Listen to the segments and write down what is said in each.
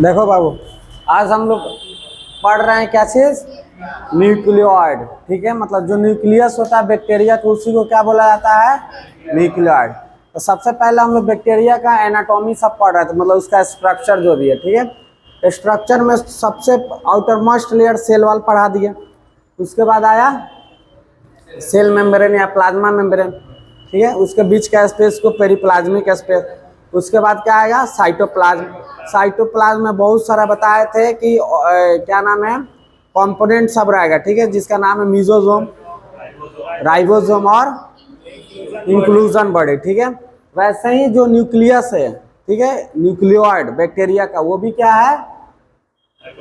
देखो बाबू, आज हम लोग पढ़ रहे हैं क्या चीज, न्यूक्लियोइड। ठीक है, मतलब जो न्यूक्लियस होता है बैक्टीरिया का, उसी को क्या बोला जाता है, न्यूक्लियोइड। तो सबसे पहले हम लोग बैक्टीरिया का एनाटॉमी सब पढ़ रहे थे, मतलब उसका स्ट्रक्चर जो भी है। ठीक है, स्ट्रक्चर में सबसे outermost layer cell wall पढ़ा दिए। उसके बाद आया सेल मेम्ब्रेन या प्लाज्मा मेम्ब्रेन। ठीक है, उसके बीच का स्पेस को पेरिप्लाज्मिक स्पेस। उसके बाद क्या आएगा, साइटोप्लाज्म। साइटोप्लाज्म में बहुत सारा बताए थे कि क्या नाम है, कंपोनेंट सब रहेगा। ठीक है, जिसका नाम है मीजोजोम, राइबोसोम और इंक्लूजन बॉडी। ठीक है, वैसे ही जो न्यूक्लियस है, ठीक है, न्यूक्लियोइड बैक्टीरिया का, वो भी क्या है,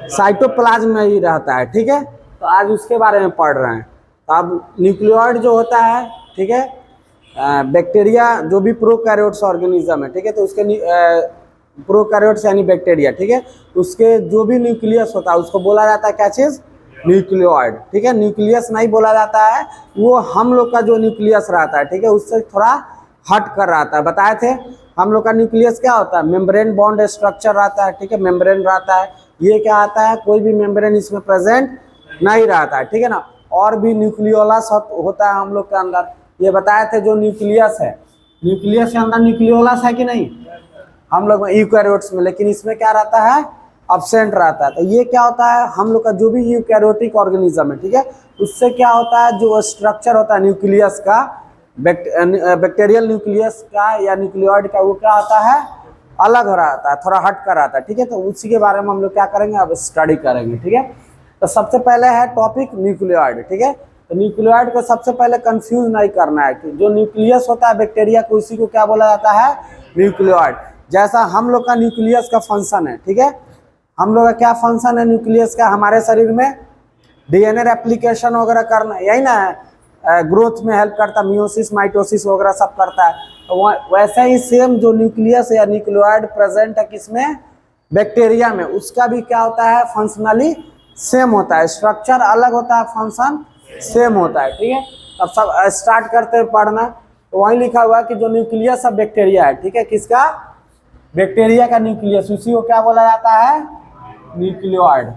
साइटोप्लाज्म में ही रहता है। ठीक है, तो आज उसके बारे में पढ़ रहे हैं। तो अब न्यूक्लियोइड जो होता है, ठीक है, बैक्टीरिया जो भी प्रोकैरियोट्स ऑर्गेनिज्म है, ठीक है, तो उसके प्रोकैरियोट्स यानी बैक्टीरिया, ठीक है, उसके जो भी न्यूक्लियस होता है उसको बोला जाता है क्या चीज, न्यूक्लियोइड। ठीक है, न्यूक्लियस नहीं बोला जाता है, वो हम लोग का जो न्यूक्लियस रहता है, ठीक है, उससे थोड़ा हट कर रहता है। बताए थे हम लोग का न्यूक्लियस क्या होता है, मेम्ब्रेन बॉन्ड स्ट्रक्चर रहता है। ठीक है, मेम्ब्रेन रहता है, ये क्या आता है, कोई भी मेम्ब्रेन इसमें प्रेजेंट नहीं रहता है। ठीक है ना, और भी न्यूक्लियोलस होता है हम लोग के अंदर। ये बताए थे जो न्यूक्लियस है, न्यूक्लियस के अंदर न्यूक्लियोलस है कि नहीं हम लोग में, यूकैरियोट्स में, लेकिन इसमें क्या रहता है, अब्सेंट रहता है। तो ये क्या होता है, हम लोग का जो भी यूकैरियोटिक ऑर्गेनिज्म है, ठीक है, उससे क्या होता है, जो स्ट्रक्चर होता है न्यूक्लियस का, बैक्टीरियल न्यूक्लियस का या न्यूक्लियोइड का, वो क्या होता है, अलग रहता है, थोड़ा हट कर आता है। ठीक है, तो उसी के बारे में हम लोग क्या करेंगे, अब स्टडी करेंगे। ठीक है, तो सबसे पहले है टॉपिक न्यूक्लियोइड। ठीक है, तो न्यूक्लियोइड को सबसे पहले कंफ्यूज नहीं करना है कि जो न्यूक्लियस होता है बैक्टीरिया को, उसी को क्या बोला जाता है, न्यूक्लियोइड। जैसा हम लोग का न्यूक्लियस का फंक्शन है, ठीक है, हम लोग का क्या फंक्शन है न्यूक्लियस का, हमारे शरीर में डीएनए रेप्लिकेशन वगैरह करना, यही ना है, ग्रोथ में हेल्प करता है, मियोसिस माइटोसिस वगैरह सब करता है। तो वैसे ही सेम जो न्यूक्लियस या न्यूक्लियोइड प्रेजेंट है किसमें, बैक्टीरिया में, उसका भी क्या होता है, फंक्शनली सेम होता है, स्ट्रक्चर अलग होता है, फंक्शन सेम होता है। ठीक है, अब सब स्टार्ट करते हैं पढ़ना। तो वहीं लिखा हुआ है कि जो न्यूक्लियस ऑफ बैक्टीरिया है, ठीक है, किसका, बैक्टीरिया का न्यूक्लियस, उसी को क्या बोला जाता है, न्यूक्लियोइड।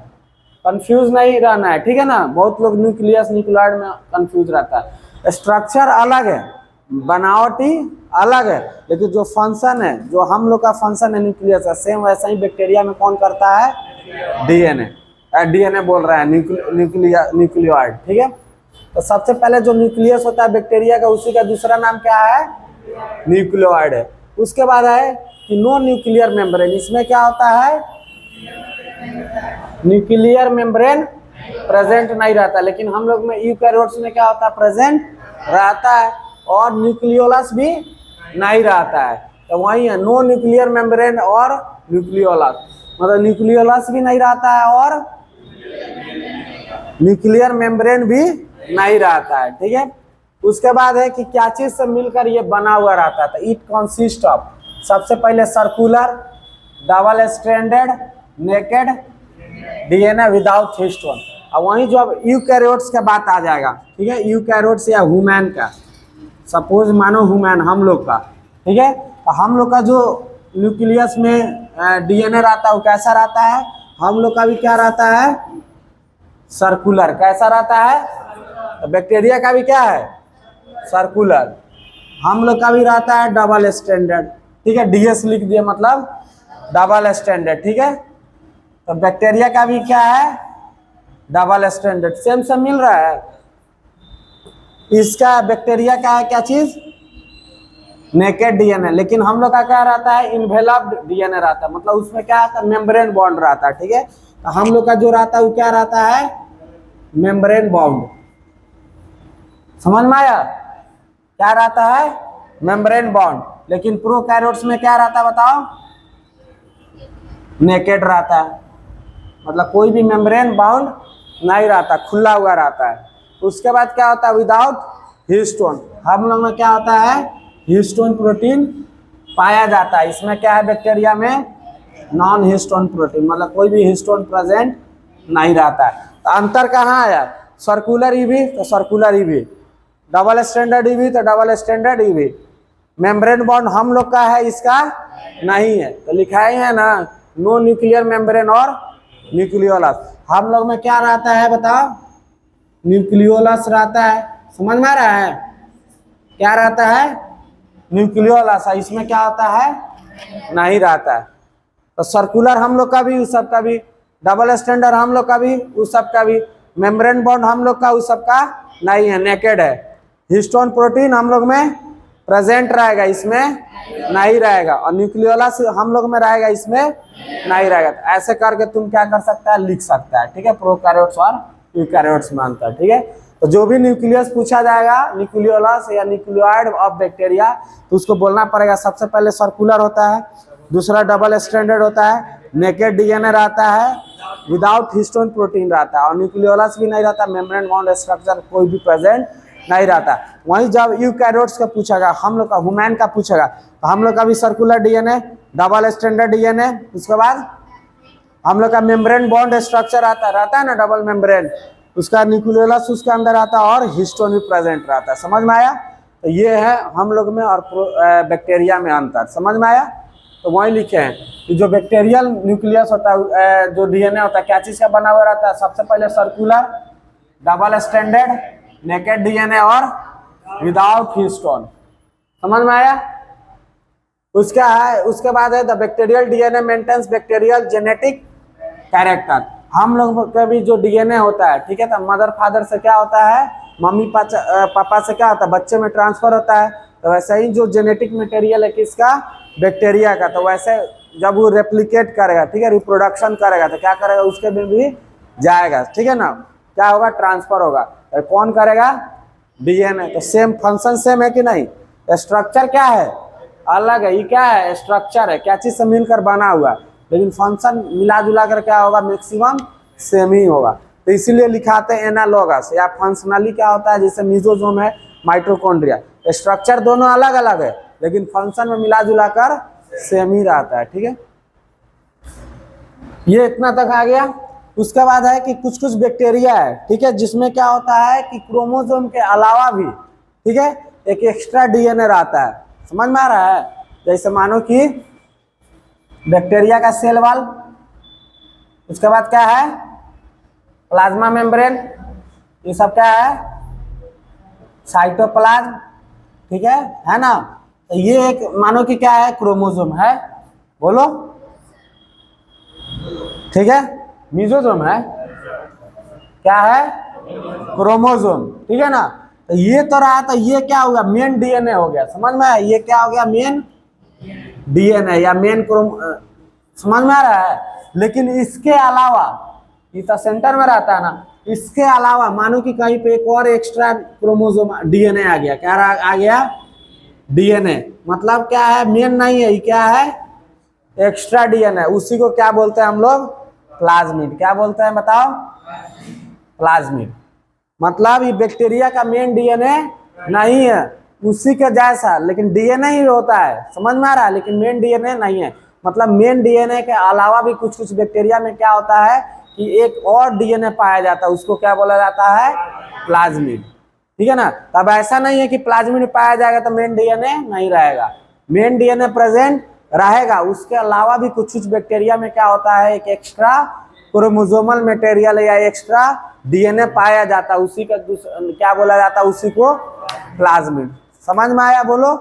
कंफ्यूज नहीं रहना है, ठीक है ना, बहुत लोग न्यूक्लियस न्यूक्लियोइड में कंफ्यूज रहता है। स्ट्रक्चर अलग है, बनावटी अलग है, लेकिन जो फंक्शन है, जो हम लोग का फंक्शन है न्यूक्लियस का, सेम वैसा ही बैक्टीरिया में कौन करता है, डीएनए बोल रहा है, न्यूक्लियोइड। ठीक है, तो सबसे पहले जो न्यूक्लियस होता है बैक्टीरिया का, उसी का दूसरा नाम क्या है, न्यूक्लियोइड है। उसके बाद है कि नो न्यूक्लियर मेम्ब्रेन, इसमें क्या होता है, न्यूक्लियर मेम्ब्रेन प्रेजेंट नहीं रहता, लेकिन हम लोग में यूकैरियोट्स में क्या होता है, प्रेजेंट रहता है, और न्यूक्लियोलस भी नहीं रहता है। तो वही है, नो न्यूक्लियर मेम्ब्रेन और न्यूक्लियोलस, मतलब न्यूक्लियोलस भी नहीं रहता है और न्यूक्लियर मेम्ब्रेन भी नहीं रहता है। ठीक है, उसके बाद है कि क्या चीज से मिलकर ये बना हुआ रहता है, तो इट कंसिस्ट ऑफ, सबसे पहले circular, double stranded, naked DNA without histone. अब वहीं जो अब यूकैरियोट्स का बात आ जाएगा, ठीक है, यूकैरियोट्स या ह्यूमन का, सपोज मानो ह्यूमन हम लोग का, ठीक है, तो हम लोग का जो न्यूक्लियस में डीएनए रहता है वो कैसा रहता है, हम लोग का भी क्या रहता है, सर्कुलर। कैसा रहता है, तो बैक्टीरिया का भी क्या है, सर्कुलर। हम लोग का भी रहता है डबल स्टैंडर्ड। ठीक है, डीएस लिख दिए, मतलब डबल स्टैंडर्ड। ठीक है, तो बैक्टीरिया का भी क्या है, डबल स्टैंडर्ड, सेम से मिल रहा है। इसका बैक्टीरिया का है क्या चीज, नेकेड डीएनए, लेकिन हम लोग का क्या रहता है, इन्वेलप्ड डीएनए रहता है, मतलब उसमें क्या आता है, मेम्ब्रेन बॉन्ड रहता है। ठीक है, तो हम लोग का जो रहता है वो क्या रहता है, मेम्ब्रेन बॉन्ड। समझ में आया, क्या रहता है, मेम्ब्रेन बॉन्ड। लेकिन प्रोकैरियोट्स में क्या रहता है बताओ, नेकेड रहता है, मतलब कोई भी मेम्ब्रेन बाउंड नहीं रहता, खुला हुआ रहता है। उसके बाद क्या होता है, विदाउट हिस्टोन, हम लोग में क्या होता है, हिस्टोन प्रोटीन पाया जाता है। इसमें क्या है, बैक्टीरिया में नॉन हिस्टोन प्रोटीन, मतलब कोई भी हिस्टोन प्रेजेंट नहीं रहता है। तो अंतर कहाँ आया, सर्कुलर ईवी तो circular EV, double standard EV तो double standard EV, membrane bond हम लोग का है, इसका नहीं है, तो लिखा ही है ना, नो न्यूक्लियर मेम्ब्रेन और न्यूक्लियोलस। हम लोग में क्या रहता है बताओ, न्यूक्लियोलस रहता है, समझ में आ रहा है, क्या रहता है, न्यूक्लियोलस। इसमें क्या होता है, नहीं रहता है। तो सर्कुलर हम लोग का भी, उस सब का भी, डबल स्टैंडर्ड हम लोग का भी, उस सब का भी, मेम्ब्रेन बॉन्ड हम लोग का, उस सब का नहीं है, नेकेड है। हिस्टोन प्रोटीन हम लोग में प्रेजेंट रहेगा, इसमें नहीं रहेगा, और न्यूक्लियोलस हम लोग में रहेगा, इसमें नहीं रहेगा। तो ऐसे करके तुम क्या कर सकता है, लिख सकता है, ठीक है, प्रोकैरियोट्स और यूकैरियोट्स में अंतर, ठीक है। तो जो भी न्यूक्लियस पूछा जाएगा, न्यूक्लियोलस या न्यूक्लियोइड ऑफ बैक्टीरिया, तो उसको बोलना पड़ेगा सबसे पहले सर्कुलर होता है, दूसरा डबल स्टैंडर्ड होता है, नेकेड डीएनए रहता है, विदाउट हिस्टोन प्रोटीन रहता है, और न्यूक्लियोलस भी नहीं रहता, मेम्ब्रेन बॉन्ड स्ट्रक्चर कोई भी प्रेजेंट नहीं रहता। वहीं जब यूकैरियोट्स का पूछेगा, हम लोग का ह्यूमन का पूछेगा, तो हम लोग का भी circular DNA, double standard DNA, उसके बाद हम लोग का मेम्ब्रेन बॉन्ड स्ट्रक्चर रहता है ना, डबल मेम्ब्रेन, उसका न्यूक्लियोलस उसके अंदर आता है, और हिस्टोन भी प्रेजेंट रहता है। समझ में आया? तो ये है हम लोग में और बैक्टीरिया में अंतर, समझ में आया? तो वही लिखे हैं कि जो बैक्टीरियल न्यूक्लियस होता है, जो डीएनए होता है, क्या चीज़ का बना हुआ रहता है, सबसे पहले circular, double stranded, naked DNA और विदाउट हिस्टोन। समझ में आया? उसका है, उसके बाद है the bacterial DNA maintains bacterial genetic character. हम लोग का भी जो डीएनए होता है, ठीक है, तो मदर फादर से क्या होता है, मम्मी पापा से क्या होता है, बच्चे में ट्रांसफर होता है। तो वैसे ही जो जेनेटिक मटेरियल है किसका, बैक्टीरिया का, तो वैसे जब वो रेप्लिकेट करेगा, ठीक है, रिप्रोडक्शन करेगा, तो क्या करेगा, उसके में भी जाएगा, ठीक है ना, क्या होगा, ट्रांसफर होगा। तो कौन करेगा, डीएनए। तो सेम फंक्शन सेम है कि नहीं, स्ट्रक्चर क्या है, अलग है, ये क्या है, स्ट्रक्चर है, क्या चीज से मिलकर बना हुआ, लेकिन फंक्शन मिला जुला कर क्या होगा, मैक्सिमम सेम ही होगा। तो इसीलिए लिखाते हैं एनालॉगस, या फंक्शनली क्या होता है, जैसे मिजोजोम है, माइटोकॉन्ड्रिया, स्ट्रक्चर दोनों अलग अलग है, लेकिन फंक्शन में मिला जुला कर सेम ही रहता है, ठीक है। ये इतना तक आ गया। उसके बाद है कि कुछ कुछ बैक्टीरिया है, ठीक है, जिसमें क्या होता है कि क्रोमोसोम के अलावा भी, ठीक है, एक एक्स्ट्रा डीएनए रहता है। समझ में आ रहा है? जैसे मानो कि बैक्टीरिया का सेल वॉल, उसके बाद क्या है, प्लाज्मा मेम्ब्रेन, ये सब क्या है, साइटोप्लाज्म, ठीक है ना। तो ये एक मानो कि क्या है, क्रोमोसोम है, बोलो, ठीक है, मिजोसोम है, क्या है, क्रोमोसोम, ठीक है ना। तो ये तो रहा, तो ये क्या हो गया, मेन डीएनए हो गया, समझ में आया, ये क्या हो गया, मेन डीएनए या मेन समझ में आ रहा है। लेकिन इसके अलावा, ये तो सेंटर में रहता है ना, इसके अलावा मानो कि कहीं पे एक और एक्स्ट्रा क्रोमोसोम डीएनए आ गया, क्या आ गया, डीएनए, मतलब क्या है, मेन नहीं है, ये क्या है, एक्स्ट्रा डीएनए, उसी को क्या बोलते हैं हम लोग, प्लाज्मिड। क्या बोलते हैं बताओ, प्लाज्मिड। मतलब ये बैक्टीरिया का मेन डीएनए नहीं है, उसी के जैसा, लेकिन डीएनए ही होता है, समझ में आ रहा है, लेकिन मेन डीएनए नहीं है। मतलब मेन डीएनए के अलावा भी कुछ कुछ बैक्टीरिया में क्या होता है कि एक और डीएनए पाया जाता है, उसको क्या बोला जाता है, प्लाज्मिड, ठीक है ना। तब ऐसा नहीं है कि प्लाज्मिड पाया जाएगा तो मेन डीएनए नहीं रहेगा, मेन डीएनए प्रेजेंट रहेगा, उसके अलावा भी कुछ कुछ बैक्टीरिया में क्या होता है, एक एक्स्ट्रा क्रोमोसोमल मटेरियल या एक्स्ट्रा डीएनए पाया जाता है, उसी का क्या बोला जाता है, उसी को प्लाज्मिड। समझ में आया, बोलो।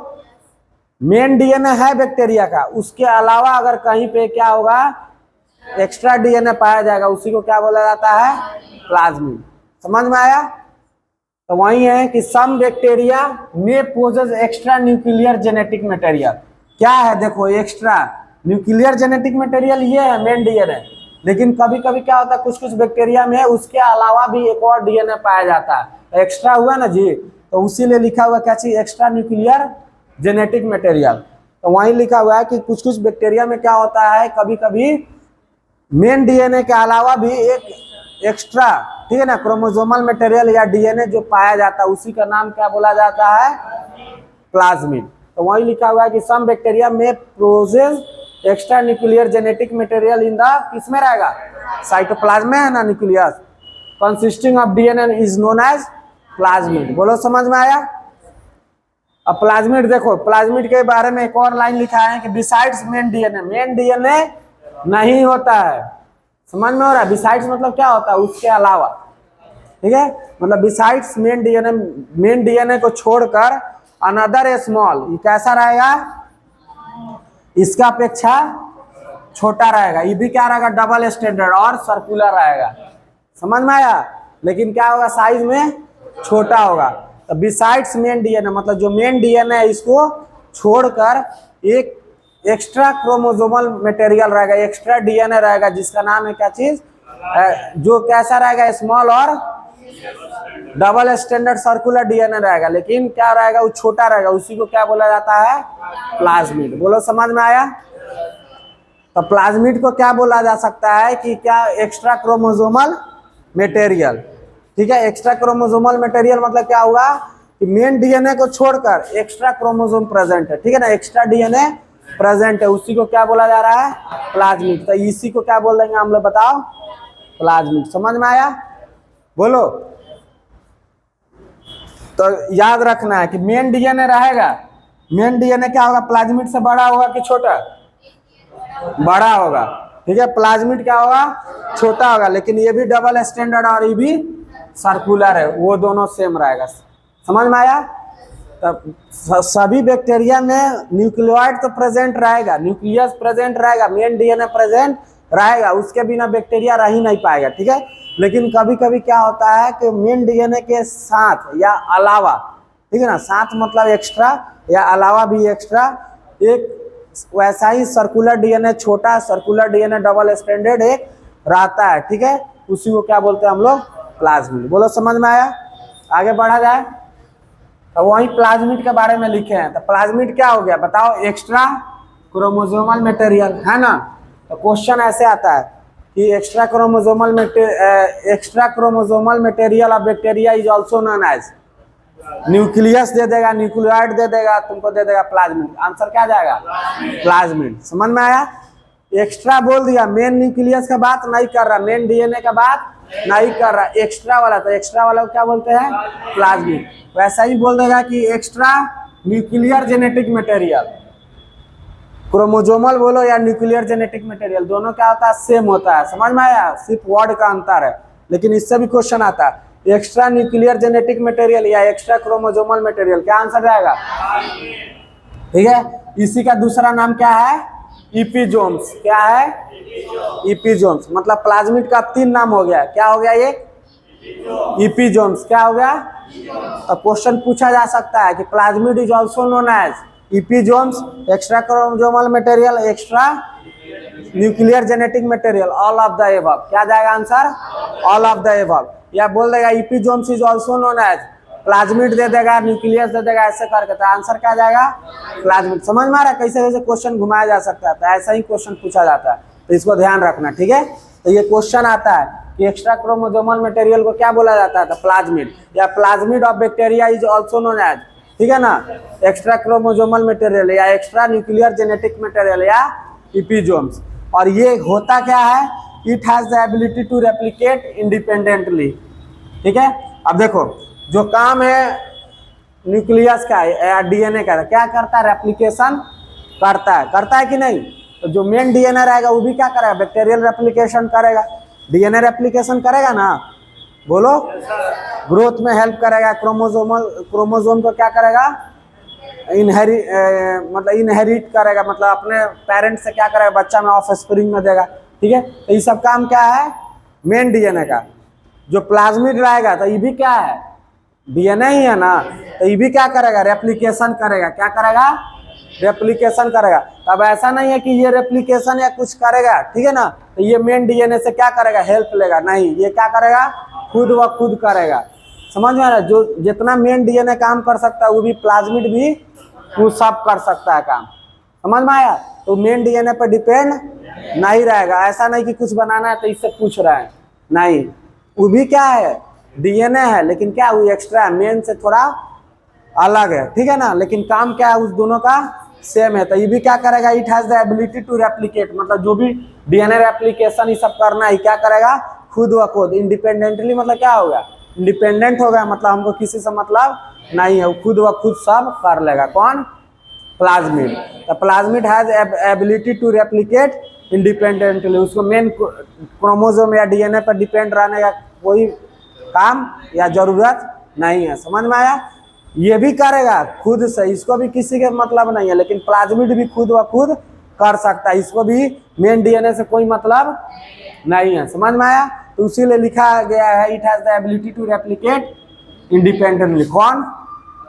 मेन डीएनए है बैक्टीरिया का, उसके अलावा अगर कहीं पे क्या होगा, एक्स्ट्रा डीएनए पाया जाएगा, उसी को क्या बोला जाता है, प्लाज्मिड। समझ में आया? तो वही है कि सम बैक्टीरिया में possess extra nuclear genetic material. क्या है, देखो, एक्स्ट्रा न्यूक्लियर जेनेटिक मटेरियल ये है मेन डीएनए, लेकिन कभी कभी क्या होता है, कुछ कुछ बैक्टीरिया में उसके अलावा भी एक और डीएनए पाया जाता है, एक्स्ट्रा हुआ ना जी, तो उसी लिए लिखा हुआ क्या चीज, एक्स्ट्रा न्यूक्लियर जेनेटिक मटेरियल। तो वही लिखा हुआ है कि कुछ कुछ बैक्टीरिया में क्या होता है, कभी कभी मेन डीएनए के अलावा भी एक एक्स्ट्रा, ठीक है ना, क्रोमोसोमल मटेरियल या डीएनए जो पाया जाता है, उसी का नाम क्या बोला जाता है, प्लाज्मिड। तो वही लिखा हुआ है कि सम बैक्टीरिया में possess extra nuclear genetic material in the, किसमें रहेगा, साइटोप्लाज्म में है ना, nucleus consisting of DNA is known as plasmid. बोलो, समझ में आया? अब प्लाज्मिड देखो, प्लाज्मिड के बारे में एक और लाइन लिखा है कि बिसाइड्स मेन डीएनए नहीं होता है। समझ में हो रहा है? बिसाइड्स मतलब क्या होता है? उसके अलावा, ठीक है, मतलब बिसाइड्स मेन डीएनए को छोड़कर अनदर स्मॉल, ये कैसा रहेगा? इसका अपेक्षा छोटा रहेगा। ये भी क्या रहेगा? डबल स्टैंडर्ड और सर्कुलर रहेगा। समझ में आया? लेकिन क्या होगा? साइज में छोटा होगा। तो बिसाइड्स मेन डीएनए मतलब जो मेन डीएनए है इसको छोड़कर एक एक्स्ट्रा क्रोमोसोमल मटेरियल रहेगा, एक्स्ट्रा डीएनए रहेगा, जिसका नाम है क्या चीज? जो कैसा रहेगा? स्मॉल और डबल स्टैंडर्ड सर्कुलर डीएनए रहेगा, लेकिन क्या रहेगा? वो छोटा रहेगा। उसी को क्या बोला जाता है? प्लाज्मिड। बोलो, समझ में आया? तो प्लाज्मिड को क्या बोला जा सकता है कि क्या? Extra chromosomal material. ठीक है, एक्स्ट्रा क्रोमोसोमल मटेरियल मतलब क्या हुआ कि मेन डीएनए को छोड़कर एक्स्ट्रा क्रोमोसोम प्रेजेंट है। ठीक है ना, एक्स्ट्रा डीएनए प्रेजेंट है, उसी को क्या बोला जा रहा है? प्लाज्मिड। तो इसी को क्या बोल देंगे हम लोग? बताओ, प्लाज्मिड। समझ में आया? बोलो। तो याद रखना है कि मेन डीएनए रहेगा, मेन डीएनए क्या होगा? प्लाज्मिड से बड़ा होगा कि छोटा? बड़ा होगा। ठीक है, प्लाज्मिड क्या होगा? छोटा होगा, लेकिन ये भी डबल स्टैंडर्ड और ये भी सर्कुलर है, वो दोनों सेम रहेगा। समझ में आया? तब सभी बैक्टीरिया में न्यूक्लियोइड तो प्रेजेंट रहेगा, न्यूक्लियस प्रेजेंट रहेगा, मेन डीएनए प्रेजेंट रहेगा, उसके बिना बैक्टीरिया रह ही नहीं पाएगा। ठीक है, लेकिन कभी कभी क्या होता है कि मेन डीएनए के साथ या अलावा, ठीक है ना, साथ मतलब एक्स्ट्रा या अलावा भी एक्स्ट्रा एक वैसा ही सर्कुलर डीएनए, छोटा सर्कुलर डीएनए डबल स्टैंडर्ड एक रहता है। ठीक है, उसी को क्या बोलते हैं हम लोग? प्लाज्मिड। बोलो, समझ में आया? आगे बढ़ा जाए। तो वही प्लाज्मिड के बारे में लिखे हैं। तो प्लाज्मिड क्या हो गया? बताओ। एक्स्ट्रा क्रोमोसोमल मटेरियल है ना। तो क्वेश्चन ऐसे आता है कि extra chromosomal material of bacteria is also known as. Nucleus दे देगा, न्यूक्लियोइड दे देगा, तुमको दे देगा प्लाज्मिड। आंसर क्या जाएगा? प्लाज्मिड। समझ में आया? एक्स्ट्रा बोल दिया, मेन न्यूक्लियस का बात नहीं कर रहा, मेन डीएनए का बात नहीं कर रहा, एक्स्ट्रा वाला। तो एक्स्ट्रा वाला को क्या बोलते हैं? प्लाज्मिड। वैसा ही बोल देगा कि extra nuclear genetic material, chromosomal बोलो या न्यूक्लियर जेनेटिक मटेरियल, दोनों क्या होता है? सेम होता है। समझ में आया? सिर्फ वर्ड का अंतर है, लेकिन इससे भी क्वेश्चन आता है। एक्स्ट्रा न्यूक्लियर जेनेटिक मटेरियल या एक्स्ट्रा क्रोमोसोमल मटेरियल, क्या आंसर जाएगा? ठीक है, इसी का दूसरा नाम क्या है? इपिजोम्स। क्या है? इपिजोम्स। मतलब प्लाज्मिड का 3 नाम हो गया। क्या हो गया? एक इपिजोम्स। क्या हो गया? तो क्वेश्चन पूछा जा सकता है कि plasmid is also known as episomes, extra chromosomal material, extra nuclear genetic material, all of the above. क्या जाएगा answer? All of the above. या बोल देगा episomes is also known as, plasmid दे देगा, न्यूक्लियस दे देगा, ऐसे करके। तो आंसर क्या जाएगा? प्लाज्मिड। समझ में आ रहा है कैसे कैसे क्वेश्चन घुमाया जा सकता है? तो ऐसा ही क्वेश्चन पूछा जाता है, तो इसको ध्यान रखना। ठीक है, तो ये क्वेश्चन आता है कि एक्स्ट्रा क्रोमोसोमल मटेरियल को क्या बोला जाता है? तो प्लाज्मिड, या plasmid of bacteria is also known as, ठीक है ना, एक्स्ट्रा क्रोमोसोमल मटेरियल या एक्स्ट्रा न्यूक्लियर जेनेटिक मटेरियल या इपिजोम्स। और ये होता क्या है? It has the ability to replicate independently. ठीक है, अब देखो, जो काम है न्यूक्लियस का या डीएनए का, क्या करता है? रेप्लिकेशन करता है कि नहीं? तो जो मेन डीएनए रहेगा वो भी क्या करेगा? बैक्टीरियल रेप्लिकेशन करेगा। डीएनए रेप्लिकेशन करेगा ना, बोलो, ग्रोथ में हेल्प करेगा। क्रोमोसोम को क्या करेगा? इनहेरिट करेगा, मतलब अपने पेरेंट्स से क्या करेगा? बच्चा में ऑफ स्प्रिंग में देगा। ठीक है, तो ये सब काम क्या है? मेन डीएनए का। जो प्लाज्मिड रहेगा तो ये भी क्या है? डीएनए ही है ना, तो ये भी क्या करेगा? रेप्लिकेशन करेगा। क्या करेगा? रेप्लिकेशन करेगा। तब ऐसा नहीं है कि ये रेप्लिकेशन या कुछ करेगा, ठीक है ना, तो ये मेन डीएनए से क्या करेगा? हेल्प लेगा? नहीं, ये क्या करेगा? खुद व खुद करेगा। समझ में आ रहा है? जो जितना मेन डीएनए काम कर सकता है वो भी प्लाज्मिड भी वो सब कर सकता है काम। समझ में आया? तो मेन डीएनए पर डिपेंड नहीं रहेगा। ऐसा नहीं कि कुछ बनाना है तो इससे पूछ रहा है, नहीं, वो भी क्या है? डीएनए है, लेकिन क्या वो एक्स्ट्रा है, मेन से थोड़ा अलग है। ठीक है ना, लेकिन काम क्या है? उस दोनों का सेम है। तो ये भी क्या करेगा? It has the ability to replicate, मतलब जो भी डीएनए रेप्लिकेशन ये सब करना है, क्या करेगा? खुद व खुद, इंडिपेंडेंटली। मतलब क्या होगा? इंडिपेंडेंट हो गया, मतलब हमको किसी से मतलब नहीं है, वो खुद व खुद सब कर लेगा। कौन? प्लाज्मिड। तो plasmid has ability to replicate independently. उसको मेन क्रोमोसोम या डीएनए पर डिपेंड रहने का कोई काम या जरूरत नहीं है। समझ में आया? ये भी करेगा खुद से, इसको भी किसी के मतलब नहीं है, लेकिन प्लाज्मिड भी खुद व खुद कर सकता है, इसको भी मेन डीएनए से कोई मतलब नहीं है। समझ में आया? तो इसीलिए लिखा गया है it has the ability to replicate independently. कौन?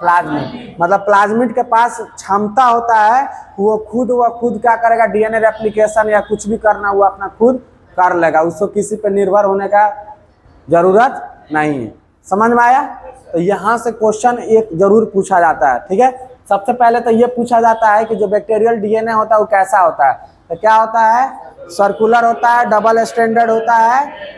प्लाज्मिड। मतलब प्लाज्मिड के पास क्षमता होता है, वो खुद क्या करेगा, डीएनए रेप्लिकेशन या कुछ भी करना वो अपना खुद कर लेगा, उसको किसी पर निर्भर होने का जरूरत नहीं है। समझ में आया? तो यहाँ से क्वेश्चन एक जरूर पूछा जाता है। ठीक है, सबसे पहले तो ये पूछा जाता है कि जो बैक्टीरियल डीएनए होता है वो कैसा होता है। तो क्या होता है? सर्कुलर होता है, डबल स्टैंडर्ड होता है,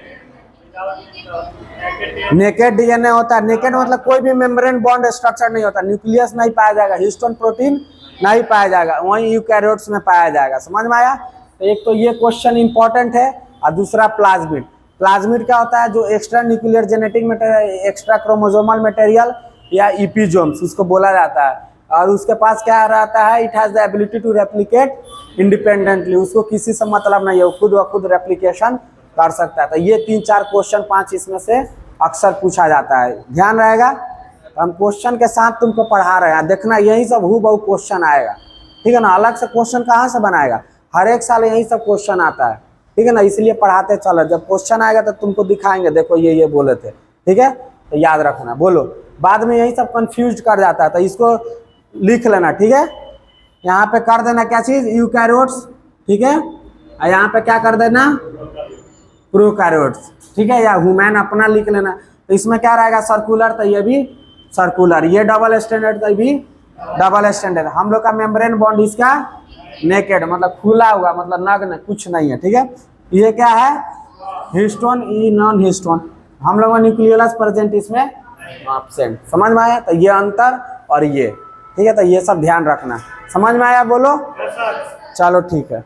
नेकेड डीएनए होता है। नेकेड मतलब कोई भी मेम्ब्रेन बॉन्ड स्ट्रक्चर नहीं होता, न्यूक्लियस नहीं पाया जाएगा, हिस्टोन प्रोटीन नहीं पाया जाएगा, वहीं यूकैरियोट्स में पाया जाएगा। समझ में आया? तो एक तो ये क्वेश्चन इंपॉर्टेंट है। और दूसरा प्लाज्मिड। प्लाज्मिड क्या होता है? जो extra nuclear genetic material, extra chromosomal material या इपीजोम्स उसको बोला जाता है। और उसके पास क्या रहता है? It has the ability to replicate independently. उसको किसी से मतलब नहीं है, वो खुद व खुद रेप्लिकेशन कर सकता है। तो ये 3-4 क्वेश्चन 5 इसमें से अक्सर पूछा जाता है, ध्यान रहेगा। तो हम क्वेश्चन के साथ तुमको पढ़ा रहे हैं, देखना यही सब हूबहू क्वेश्चन आएगा। ठीक है ना? अलग से क्वेश्चन कहाँ से बनाएगा? हर एक साल यही सब क्वेश्चन आता है। ठीक है ना? इसलिए पढ़ाते चलो, जब क्वेश्चन आएगा तो तुमको दिखाएंगे, देखो ये बोले थे। ठीक है, तो याद रखना। बोलो, बाद में यही सब कंफ्यूज कर जाता है, तो इसको लिख लेना। ठीक है, यहाँ पे कर देना क्या चीज? यूकैरियोट्स। ठीक है, और यहाँ पे क्या कर देना? प्रोकैरियोट्स। ठीक है, या ह्यूमन अपना लिख लेना। तो इसमें क्या रहेगा? सर्कुलर, तो ये भी सर्कुलर, ये डबल स्टैंडर्ड, तो ये भी डबल स्टैंडर्ड। हम लोग का मेम्ब्रेन बॉन्ड इसका नेकेड, मतलब खुला हुआ, मतलब नग्न, कुछ नहीं है। ठीक है, ये क्या है? हिस्टोन, ई नॉन हिस्टोन। हम लोग न्यूक्लियस प्रेजेंट, इसमें एब्सेंट। समझ में आया? तो ये अंतर और ये। ठीक है, तो ये सब ध्यान रखना। समझ में आया? बोलो। चलो ठीक है।